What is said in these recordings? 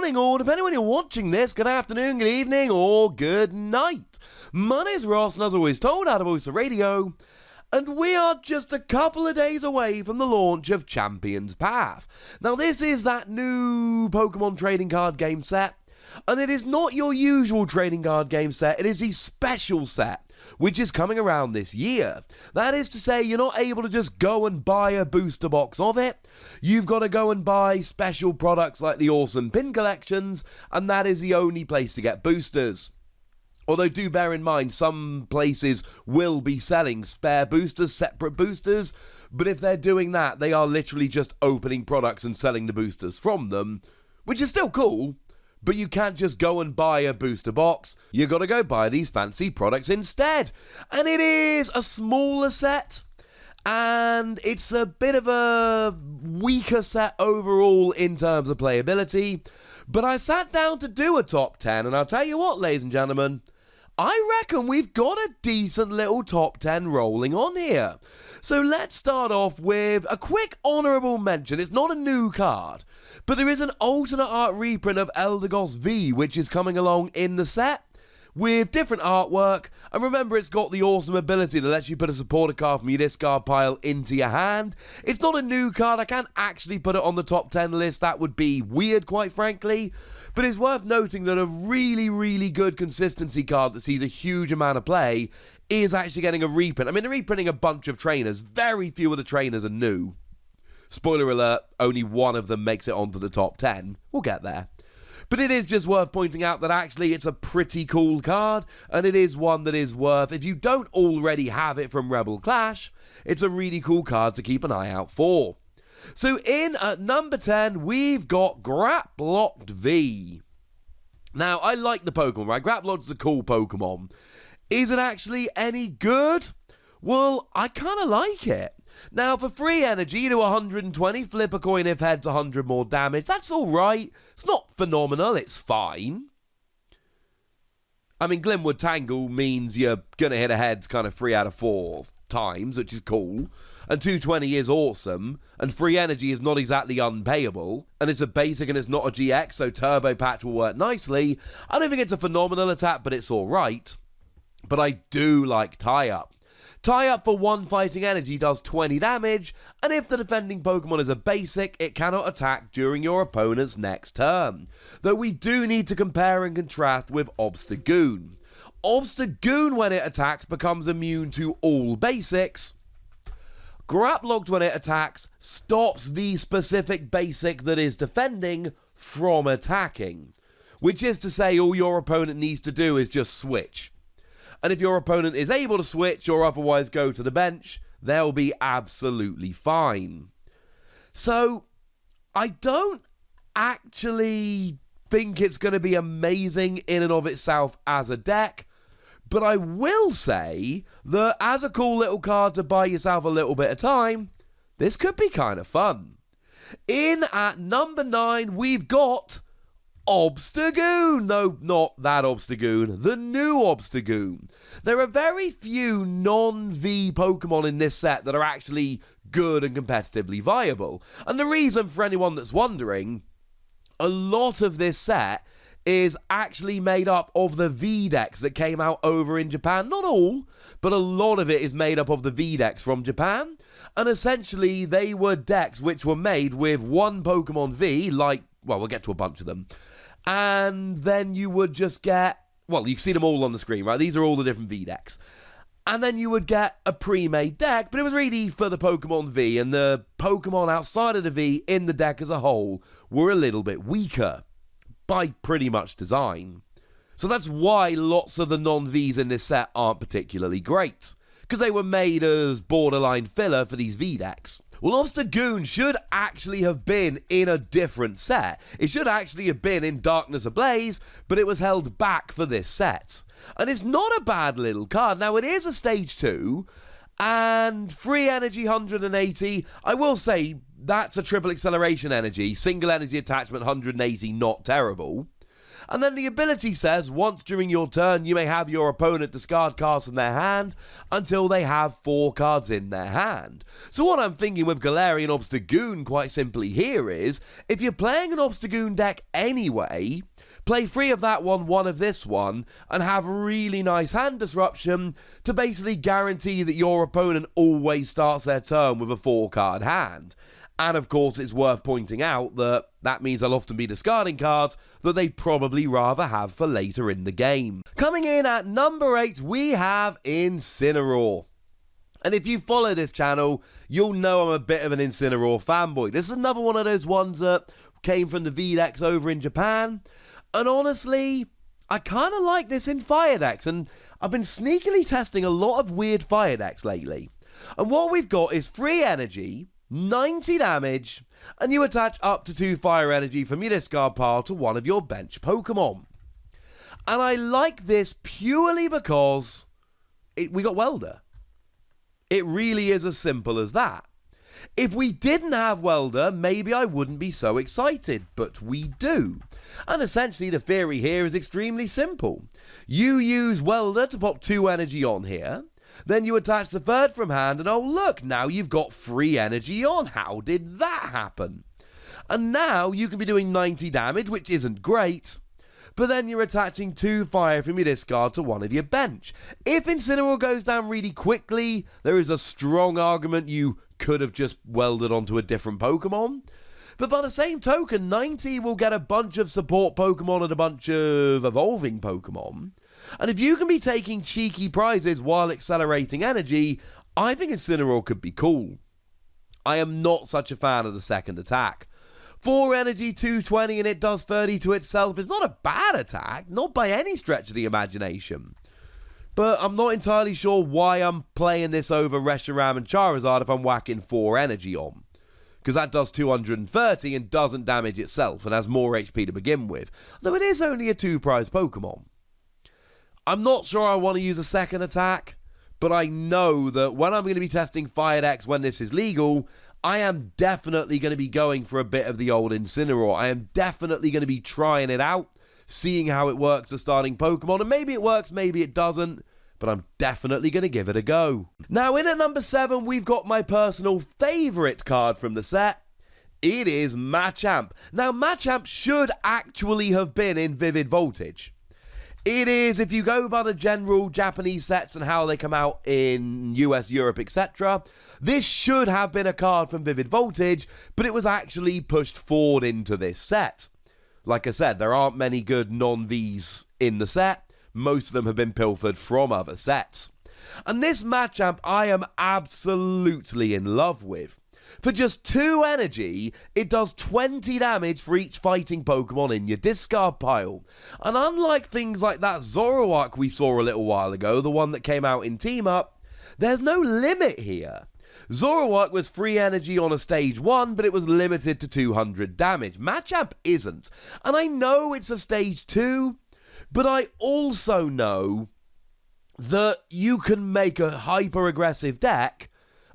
morning, or depending when you're watching this, good afternoon, good evening, or good night. My name's Ross, and as always told, out of PTCGRadio, and we are just a couple of days away from the launch of Champion's Path. Now, this is that new Pokemon trading card game set, and it is not your usual trading card game set, it is the special set, which is coming around this year. That is to say, you're not able to just go and buy a booster box of it. You've got to go and buy special products like the awesome pin collections, and that is the only place to get boosters. Although do bear in mind, some places will be selling spare boosters, separate boosters, but if they're doing that, they are literally just opening products and selling the boosters from them, which is still cool. But you can't just go and buy a booster box. You got to go buy these fancy products instead. And it is a smaller set. And it's a bit of a weaker set overall in terms of playability. But I sat down to do a top 10. And I'll tell you what, ladies and gentlemen, I reckon we've got a decent little top 10 rolling on here. So let's start off with a quick honourable mention. It's not a new card, but there is an alternate art reprint of Eldegoss V, which is coming along in the set with different artwork. And remember, it's got the awesome ability that lets you put a supporter card from your discard pile into your hand. It's not a new card. I can't actually put it on the top 10 list. That would be weird, quite frankly. But it's worth noting that a really, really good consistency card that sees a huge amount of play is actually getting a reprint. I mean, they're reprinting a bunch of trainers. Very few of the trainers are new. Spoiler alert, only one of them makes it onto the top 10. We'll get there. But it is just worth pointing out that actually it's a pretty cool card, and it is one that is worth, if you don't already have it from Rebel Clash, it's a really cool card to keep an eye out for. So in at number 10, we've got Graplocked V. Now, I like the Pokemon, right? Graplocked is a cool Pokemon. Is it actually any good? Well, I kind of like it. Now, for free energy to 120, flip a coin if heads 100 more damage. That's alright. It's not phenomenal, it's fine. I mean, Glimwood Tangle means you're going to hit a heads kind of 3 out of 4 times, which is cool. And 220 is awesome. And free energy is not exactly unpayable. And it's a basic and it's not a GX, so Turbo Patch will work nicely. I don't think it's a phenomenal attack, but it's alright. But I do like Tie Up. Tie Up for 1 fighting energy does 20 damage, and if the defending Pokemon is a basic, it cannot attack during your opponent's next turn. Though we do need to compare and contrast with Obstagoon. Obstagoon, when it attacks, becomes immune to all basics. Graplocked, when it attacks, stops the specific basic that is defending from attacking. Which is to say, all your opponent needs to do is just switch. And if your opponent is able to switch or otherwise go to the bench, they'll be absolutely fine. So, I don't actually think it's going to be amazing in and of itself as a deck, but I will say that as a cool little card to buy yourself a little bit of time, this could be kind of fun. In at number 9, we've got Obstagoon. No, not that Obstagoon. The new Obstagoon. There are very few non-V Pokemon in this set that are actually good and competitively viable. And the reason, for anyone that's wondering, a lot of this set is actually made up of the V-Decks that came out over in Japan. Not all, but a lot of it is made up of the V-Decks from Japan. And essentially, they were decks which were made with one Pokemon V, like, well, we'll get to a bunch of them. And then you would just get, well, you see them all on the screen, right? These are all the different V-Decks. And then you would get a pre-made deck, but it was really for the Pokemon V, and the Pokemon outside of the V in the deck as a whole were a little bit weaker, by pretty much design. So that's why lots of the non-Vs in this set aren't particularly great, because they were made as borderline filler for these V-Decks. Well, Obstagoon should actually have been in a different set. It should actually have been in Darkness Ablaze, but it was held back for this set. And it's not a bad little card. Now, it is a stage 2, and free energy 180. I will say, that's a triple acceleration energy. Single energy attachment 180, not terrible. And then the ability says, once during your turn, you may have your opponent discard cards from their hand until they have 4 cards in their hand. So what I'm thinking with Galarian Obstagoon quite simply here is, if you're playing an Obstagoon deck anyway, play 3 of that one, 1 of this one, and have really nice hand disruption to basically guarantee that your opponent always starts their turn with a 4-card hand. And of course, it's worth pointing out that that means they'll often be discarding cards that they'd probably rather have for later in the game. Coming in at number 8, we have Incineroar. And if you follow this channel, you'll know I'm a bit of an Incineroar fanboy. This is another one of those ones that came from the V-Decks over in Japan. And honestly, I kind of like this in Fire decks, and I've been sneakily testing a lot of weird Fire decks lately. And what we've got is 3 energy, 90 damage, and you attach up to 2 fire energy from your discard pile to one of your bench Pokemon. And I like this purely because we got Welder. It really is as simple as that. If we didn't have Welder, maybe I wouldn't be so excited, but we do. And essentially the theory here is extremely simple. You use Welder to pop 2 energy on here, then you attach the 3rd from hand, and oh look, now you've got 3 energy on. How did that happen? And now you can be doing 90 damage, which isn't great, but then you're attaching 2 fire from your discard to one of your bench. If Incineroar goes down really quickly, there is a strong argument you could have just welded onto a different Pokemon. But by the same token, 90 will get a bunch of support Pokemon and a bunch of evolving Pokemon. And if you can be taking cheeky prizes while accelerating energy, I think Incineroar could be cool. I am not such a fan of the second attack. 4 energy, 220, and it does 30 to itself is not a bad attack, not by any stretch of the imagination. But I'm not entirely sure why I'm playing this over Reshiram and Charizard if I'm whacking 4 energy on. Because that does 230 and doesn't damage itself and has more HP to begin with. Though it is only a 2-prize Pokemon. I'm not sure I want to use a second attack, but I know that when I'm going to be testing Fire decks when this is legal, I am definitely going to be going for a bit of the old Incineroar. I am definitely going to be trying it out, seeing how it works as starting Pokemon, and maybe it works, maybe it doesn't, but I'm definitely going to give it a go. Now, in at number 7, we've got my personal favourite card from the set. It is Machamp. Now, Machamp should actually have been in Vivid Voltage. It is, if you go by the general Japanese sets and how they come out in US, Europe, etc., this should have been a card from Vivid Voltage, but it was actually pushed forward into this set. Like I said, there aren't many good non-Vs in the set. Most of them have been pilfered from other sets. And this Machamp I am absolutely in love with. For just 2 energy, it does 20 damage for each fighting Pokemon in your discard pile. And unlike things like that Zoroark we saw a little while ago, the one that came out in Team Up, there's no limit here. Zoroark was 3 energy on a stage 1, but it was limited to 200 damage. Machamp isn't. And I know it's a stage 2, but I also know that you can make a hyper-aggressive deck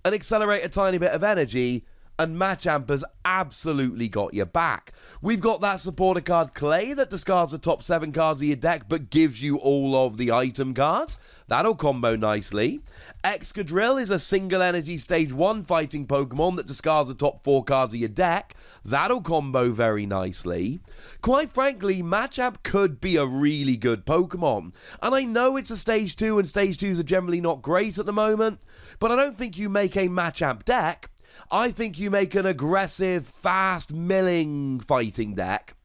and accelerate a tiny bit of energy, and Machamp has absolutely got your back. We've got that supporter card Clay that discards the top 7 cards of your deck but gives you all of the item cards. That'll combo nicely. Excadrill is a single energy stage 1 fighting Pokemon that discards the top 4 cards of your deck. That'll combo very nicely. Quite frankly, Machamp could be a really good Pokemon. And I know it's a stage 2 and stage 2s are generally not great at the moment, but I don't think you make a Machamp deck. I think you make an aggressive, fast milling fighting deck,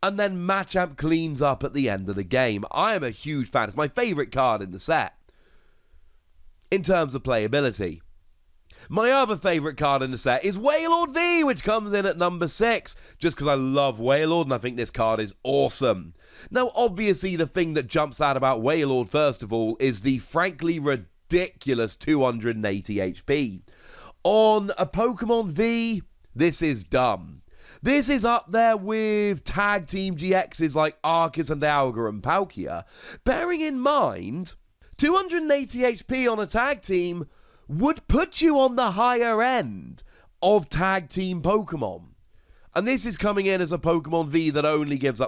and then Machamp cleans up at the end of the game. I am a huge fan. It's my favourite card in the set, in terms of playability. My other favourite card in the set is Wailord V, which comes in at number 6, just because I love Wailord and I think this card is awesome. Now, obviously, the thing that jumps out about Wailord, first of all, is the frankly ridiculous 280 HP. On a Pokemon V, this is dumb. This is up there with Tag Team GXs like Arceus and Alga and Palkia. Bearing in mind, 280 HP on a tag team would put you on the higher end of tag team Pokemon. And this is coming in as a Pokemon V that only gives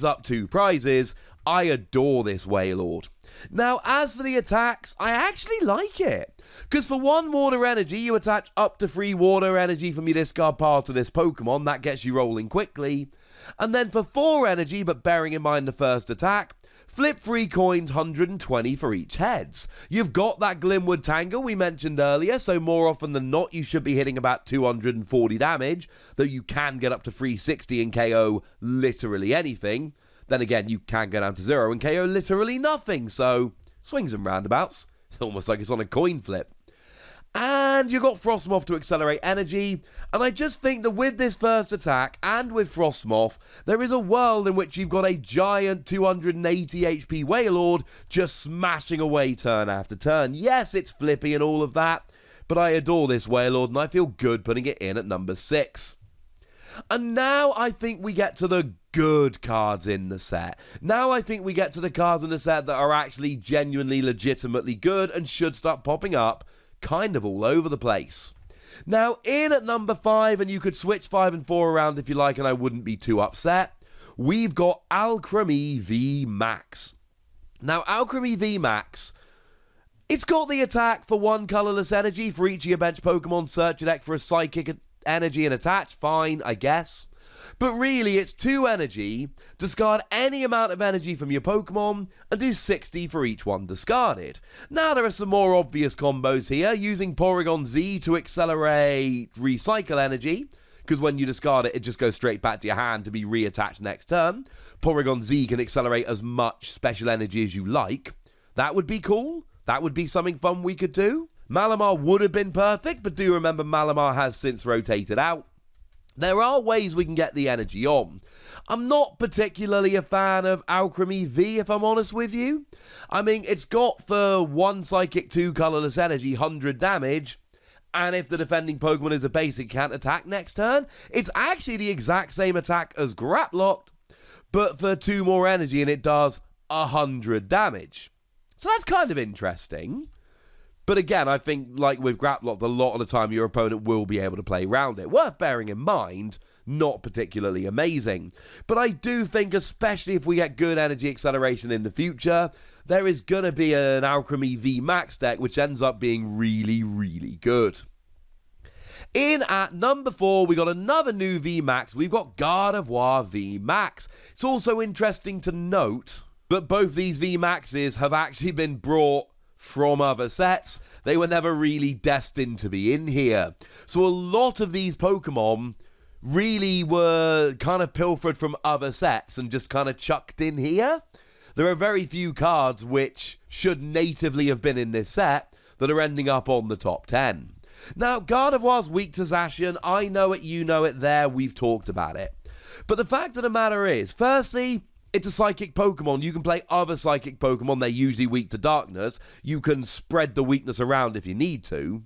up 2 prizes. I adore this Wailord. Now, as for the attacks, I actually like it. Because for 1 water energy, you attach up to 3 water energy from your discard pile to this Pokemon. That gets you rolling quickly. And then for 4 energy, but bearing in mind the first attack, flip 3 coins, 120 for each heads. You've got that Glimwood Tangle we mentioned earlier, so more often than not, you should be hitting about 240 damage, though you can get up to 360 and KO literally anything. Then again, you can go down to 0 and KO literally nothing, so swings and roundabouts. It's almost like it's on a coin flip. And you've got Frostmoth to accelerate energy, and I just think that with this first attack, and with Frostmoth, there is a world in which you've got a giant 280 HP Wailord just smashing away turn after turn. Yes, it's flippy and all of that, but I adore this Wailord, and I feel good putting it in at number 6. And now I think we get to the good cards in the set. Now I think we get to the cards in the set that are actually genuinely, legitimately good and should start popping up kind of all over the place. Now, in at number 5, and you could switch 5 and 4 around if you like, and I wouldn't be too upset, we've got Alchemy V Max. Now, Alchemy V Max, it's got the attack for 1 colorless energy for each of your bench Pokemon. Search your deck for a psychic energy and attach. Fine, I guess. But really, it's 2 energy, discard any amount of energy from your Pokemon, and do 60 for each one discarded. Now, there are some more obvious combos here, using Porygon Z to accelerate recycle energy, because when you discard it, it just goes straight back to your hand to be reattached next turn. Porygon Z can accelerate as much special energy as you like. That would be cool. That would be something fun we could do. Malamar would have been perfect, but do remember Malamar has since rotated out. There are ways we can get the energy on. I'm not particularly a fan of Alchemy V, if I'm honest with you. I mean, it's got for 1 Psychic 2 colorless energy, 100 damage, and if the defending Pokemon is a basic, can't attack next turn. It's actually the exact same attack as Graplocked, but for 2 more energy, and it does 100 damage. So that's kind of interesting. But again, I think, like with Graplocked, a lot of the time your opponent will be able to play around it. Worth bearing in mind, not particularly amazing. But I do think, especially if we get good energy acceleration in the future, there is going to be an Alchemy V Max deck which ends up being really, really good. In at number 4, we got another new V Max. We've got Gardevoir V Max. It's also interesting to note that both these V Maxes have actually been brought from other sets. They were never really destined to be in here. So a lot of these Pokemon really were kind of pilfered from other sets and just kind of chucked in here. There are very few cards which should natively have been in this set that are ending up on the top 10. Now, Gardevoir's weak to Zacian. I know it, you know it there, we've talked about it. But the fact of the matter is, firstly, it's a psychic Pokemon. You can play other psychic Pokemon. They're usually weak to darkness. You can spread the weakness around if you need to.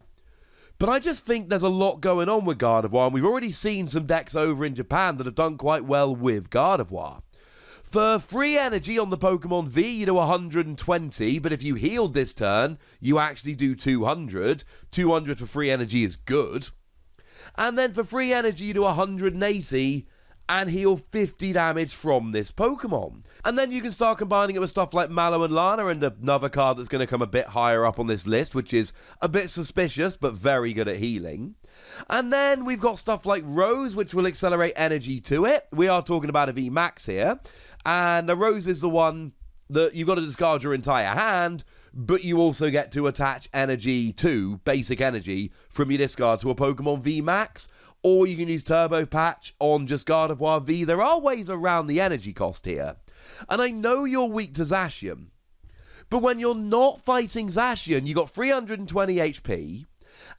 But I just think there's a lot going on with Gardevoir, and we've already seen some decks over in Japan that have done quite well with Gardevoir. For free energy on the Pokemon V, you do 120, but if you healed this turn, you actually do 200. 200 for free energy is good. And then for free energy, you do 180, and heal 50 damage from this Pokemon. And then you can start combining it with stuff like Mallow and Lana, and another card that's going to come a bit higher up on this list, which is a bit suspicious, but very good at healing. And then we've got stuff like Rose, which will accelerate energy to it. We are talking about a VMAX here. And the Rose is the one that you've got to discard your entire hand, but you also get to attach energy to, basic energy, from your discard to a Pokemon VMAX. Or you can use Turbo Patch on just Gardevoir V. There are ways around the energy cost here. And I know you're weak to Zacian, but when you're not fighting Zacian, you got 320 HP,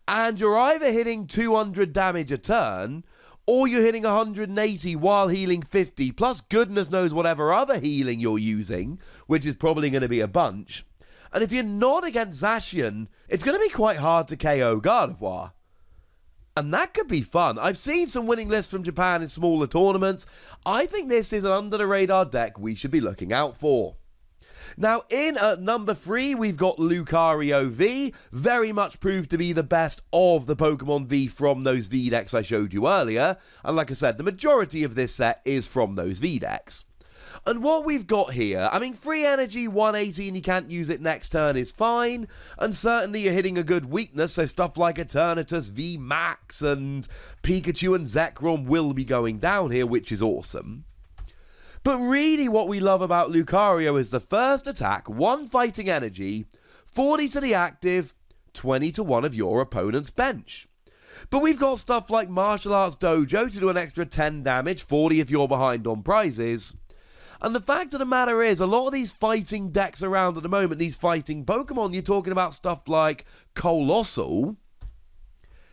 and you're either hitting 200 damage a turn, or you're hitting 180 while healing 50, plus goodness knows whatever other healing you're using, which is probably going to be a bunch. And if you're not against Zacian, it's going to be quite hard to KO Gardevoir. And that could be fun. I've seen some winning lists from Japan in smaller tournaments. I think this is an under-the-radar deck we should be looking out for. Now, in at number 3, we've got Lucario V, very much proved to be the best of the Pokemon V from those V decks I showed you earlier, and like I said, the majority of this set is from those V decks. And what we've got here, I mean, free energy, 180, and you can't use it next turn is fine, and certainly you're hitting a good weakness, so stuff like Eternatus, V Max, and Pikachu and Zekrom will be going down here, which is awesome. But really what we love about Lucario is the first attack, 1 fighting energy, 40 to the active, 20 to one of your opponent's bench. But we've got stuff like Martial Arts Dojo to do an extra 10 damage, 40 if you're behind on prizes. And the fact of the matter is, a lot of these fighting decks around at the moment, these fighting Pokemon, you're talking about stuff like Colossal,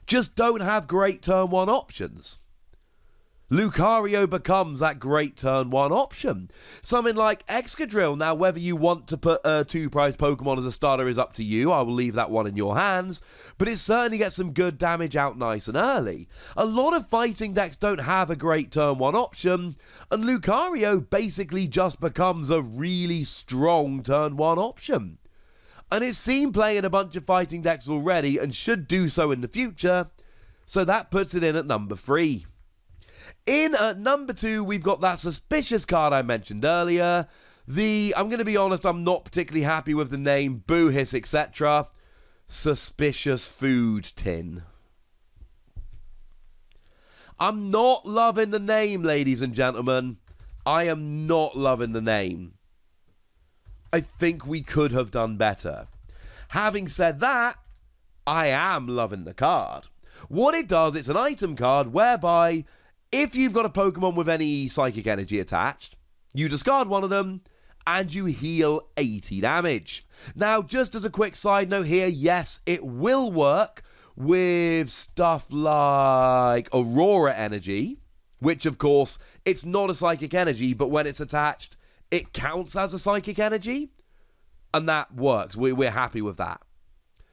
just don't have great turn 1 options. Lucario becomes that great turn 1 option. Something like Excadrill. Now, whether you want to put a 2-prize Pokemon as a starter is up to you. I will leave that one in your hands. But it certainly gets some good damage out nice and early. A lot of fighting decks don't have a great turn 1 option. And Lucario basically just becomes a really strong turn 1 option. And it's seen playing in a bunch of fighting decks already and should do so in the future. So that puts it in at number 3. In at number 2, we've got that suspicious card I mentioned earlier. I'm going to be honest, I'm not particularly happy with the name, Boo Hiss, etc. Suspicious Food Tin. I'm not loving the name, ladies and gentlemen. I am not loving the name. I think we could have done better. Having said that, I am loving the card. What it does, it's an item card whereby if you've got a Pokemon with any psychic energy attached, you discard one of them and you heal 80 damage. Now, just as a quick side note here, yes, it will work with stuff like Aurora Energy, which, of course, it's not a psychic energy, but when it's attached, it counts as a psychic energy, and that works. We're happy with that.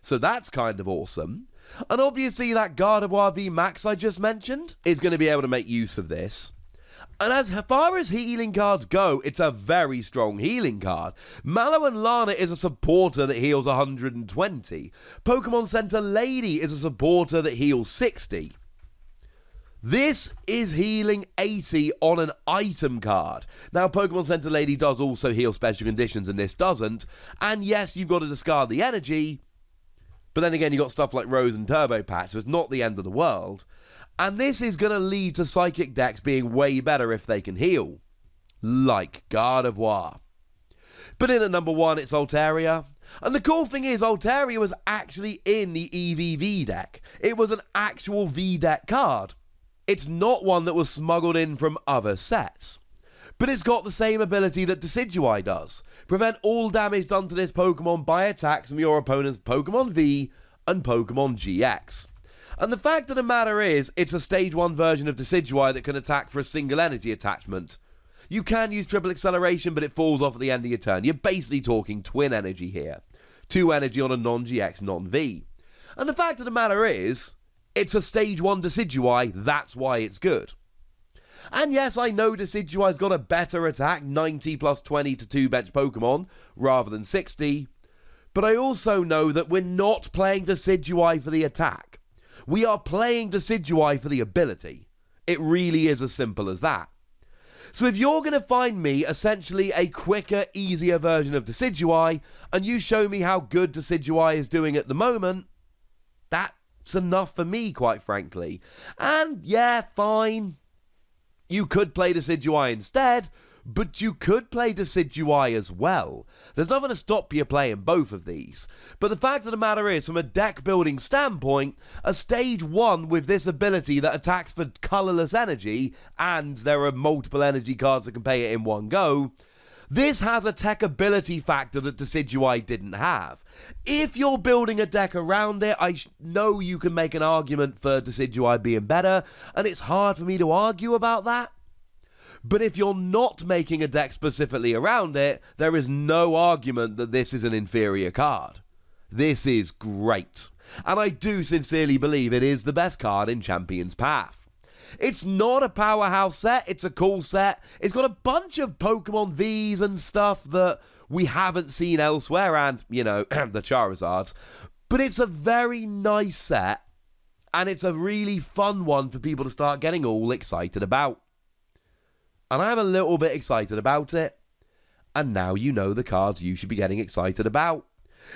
So that's kind of awesome. And obviously that Gardevoir V Max I just mentioned is going to be able to make use of this. And as far as healing cards go, it's a very strong healing card. Mallow and Lana is a supporter that heals 120. Pokemon Center Lady is a supporter that heals 60. This is healing 80 on an item card. Now, Pokemon Center Lady does also heal special conditions, and this doesn't. And yes, you've got to discard the energy. But then again, you've got stuff like Rose and Turbo Patch, so it's not the end of the world. And this is going to lead to Psychic decks being way better if they can heal. Like Gardevoir. But in at number 1, it's Altaria. And the cool thing is, Altaria was actually in the EVV deck. It was an actual V deck card. It's not one that was smuggled in from other sets. But it's got the same ability that Decidueye does. Prevent all damage done to this Pokemon by attacks from your opponent's Pokemon V and Pokemon GX. And the fact of the matter is, it's a stage 1 version of Decidueye that can attack for a single energy attachment. You can use triple acceleration, but it falls off at the end of your turn. You're basically talking twin energy here. 2 energy on a non-GX, non-V. And the fact of the matter is, it's a stage 1 Decidueye, that's why it's good. And yes, I know Decidueye's got a better attack, 90 plus 20 to 2 bench Pokemon, rather than 60. But I also know that we're not playing Decidueye for the attack. We are playing Decidueye for the ability. It really is as simple as that. So if you're going to find me essentially a quicker, easier version of Decidueye, and you show me how good Decidueye is doing at the moment, that's enough for me, quite frankly. And yeah, fine. You could play Decidueye instead, but you could play Decidueye as well. There's nothing to stop you playing both of these. But the fact of the matter is, from a deck building standpoint, a stage 1 with this ability that attacks for colourless energy, and there are multiple energy cards that can pay it in one go, this has a tech ability factor that Decidueye didn't have. If you're building a deck around it, I know you can make an argument for Decidueye being better, and it's hard for me to argue about that. But if you're not making a deck specifically around it, there is no argument that this is an inferior card. This is great. And I do sincerely believe it is the best card in Champion's Path. It's not a powerhouse set, it's a cool set. It's got a bunch of Pokemon Vs and stuff that we haven't seen elsewhere, and, you know, the Charizards. But it's a very nice set, and it's a really fun one for people to start getting all excited about. And I'm a little bit excited about it. And now you know the cards you should be getting excited about.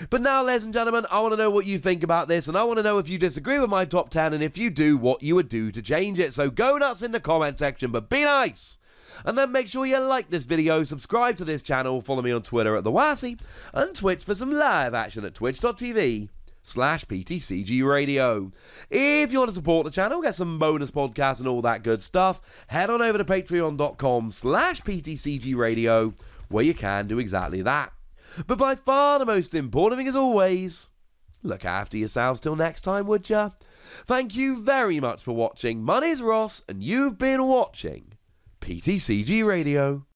But now, ladies and gentlemen, I want to know what you think about this, and I want to know if you disagree with my top 10, and if you do, what you would do to change it. So go nuts in the comment section, but be nice! And then make sure you like this video, subscribe to this channel, follow me on Twitter at TheWassy, and Twitch for some live action at twitch.tv/PTCGRadio. If you want to support the channel, get some bonus podcasts and all that good stuff, head on over to patreon.com/PTCGRadio, where you can do exactly that. But by far the most important thing, as always, look after yourselves till next time, would ya? Thank you very much for watching. My name's Ross, and you've been watching PTCG Radio.